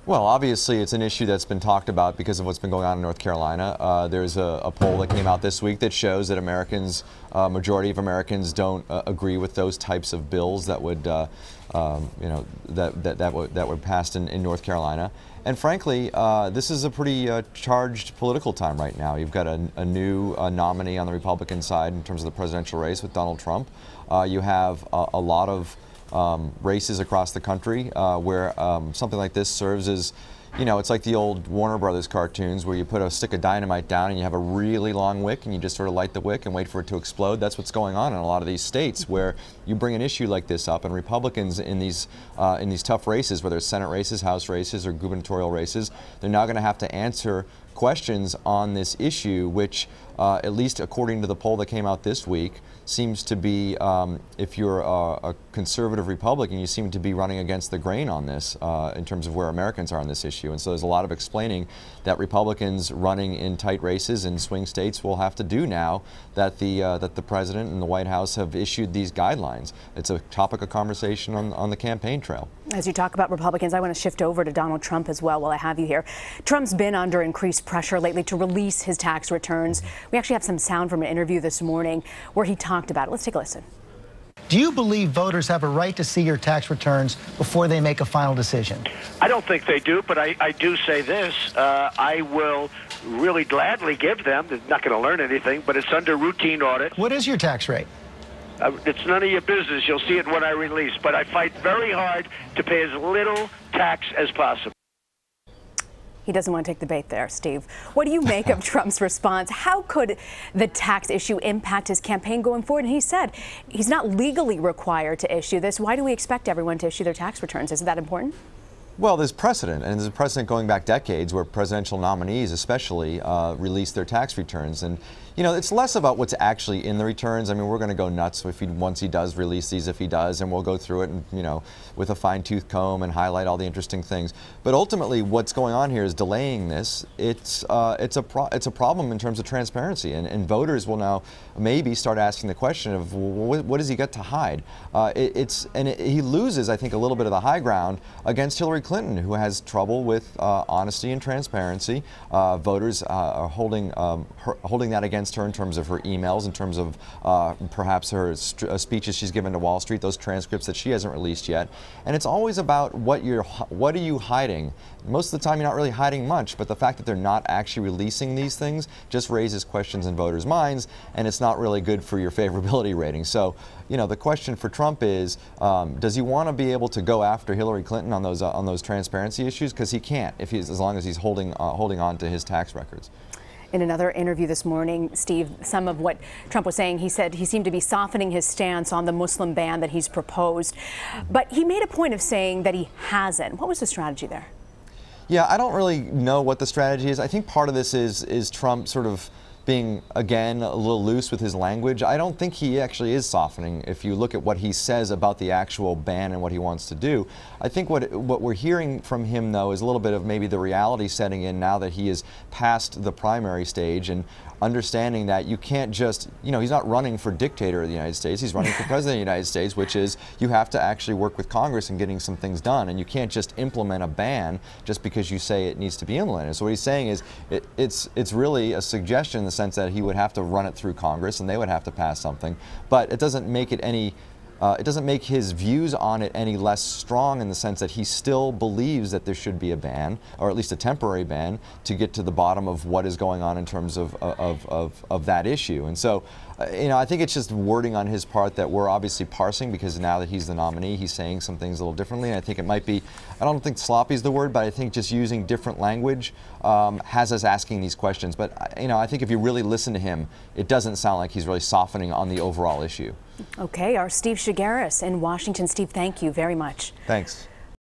Well, obviously, it's an issue that's been talked about because of what's been going on in North Carolina. There's a poll that came out this week that shows that majority of Americans don't agree with those types of bills that would, that were passed in North Carolina. And frankly, this is a pretty charged political time right now. You've got a new nominee on the Republican side in terms of the presidential race with Donald Trump. You have a lot of races across the country where something like this serves as, it's like the old Warner Brothers cartoons where you put a stick of dynamite down and you have a really long wick and you just sort of light the wick and wait for it to explode. That's what's going on in a lot of these states where you bring an issue like this up, and Republicans in these tough races, whether it's Senate races, House races, or gubernatorial races, they're now going to have to answer questions on this issue, which, at least according to the poll that came out this week, seems to be, if you're a conservative Republican, you seem to be running against the grain on this in terms of where Americans are on this issue. And so there's a lot of explaining that Republicans running in tight races in swing states will have to do now that the president and the White House have issued these guidelines. It's a topic of conversation on the campaign trail. As you talk about Republicans, I want to shift over to Donald Trump as well while I have you here. Trump's been under increased pressure lately to release his tax returns. We actually have some sound from an interview this morning where he talked about it. Let's take a listen. Do you believe voters have a right to see your tax returns before they make a final decision? I don't think they do, but I do say this. I will really gladly give them. They're not going to learn anything, but it's under routine audit. What is your tax rate? It's none of your business. You'll see it when I release. But I fight very hard to pay as little tax as possible. He doesn't want to take the bait there, Steve. What do you make of Trump's response? How could the tax issue impact his campaign going forward? And he said he's not legally required to issue this. Why do we expect everyone to issue their tax returns? Isn't that important? Well, there's precedent, and there's a precedent going back decades where presidential nominees especially release their tax returns. And it's less about what's actually in the returns. I mean, we're going to go nuts once he does release these, if he does, and we'll go through it and, with a fine-tooth comb and highlight all the interesting things. But ultimately, what's going on here is delaying this. It's a problem in terms of transparency, and voters will now maybe start asking the question of, well, what does he get to hide? He loses, I think, a little bit of the high ground against Hillary Clinton, who has trouble with honesty and transparency. Voters are holding that against her in terms of her emails, in terms of perhaps her speeches she's given to Wall Street, those transcripts that she hasn't released yet. And it's always about what are you hiding? Most of the time you're not really hiding much, but the fact that they're not actually releasing these things just raises questions in voters' minds, and it's not really good for your favorability rating. So, the question for Trump is, does he want to be able to go after Hillary Clinton on those transparency issues? Because he can't, as long as he's holding on to his tax records. In another interview this morning, Steve, some of what Trump was saying, he said he seemed to be softening his stance on the Muslim ban that he's proposed. But he made a point of saying that he hasn't. What was the strategy there? Yeah, I don't really know what the strategy is. I think part of this is Trump sort of being, again, a little loose with his language. I don't think he actually is softening if you look at what he says about the actual ban and what he wants to do. I think what we're hearing from him, though, is a little bit of maybe the reality setting in now that he is past the primary stage, and understanding that you can't just, he's not running for dictator of the United States, he's running for president of the United States, which is you have to actually work with Congress in getting some things done, and you can't just implement a ban just because you say it needs to be implemented. So what he's saying is it's really a suggestion in the sense that he would have to run it through Congress and they would have to pass something, but it doesn't make it any it doesn't make his views on it any less strong in the sense that he still believes that there should be a ban, or at least a temporary ban, to get to the bottom of what is going on in terms of that issue. And so, I think it's just wording on his part that we're obviously parsing, because now that he's the nominee, he's saying some things a little differently. And I think it might be, I don't think sloppy is the word, but I think just using different language has us asking these questions. But, I think if you really listen to him, it doesn't sound like he's really softening on the overall issue. Okay, our Steve Chaggaris in Washington. Steve, thank you very much. Thanks.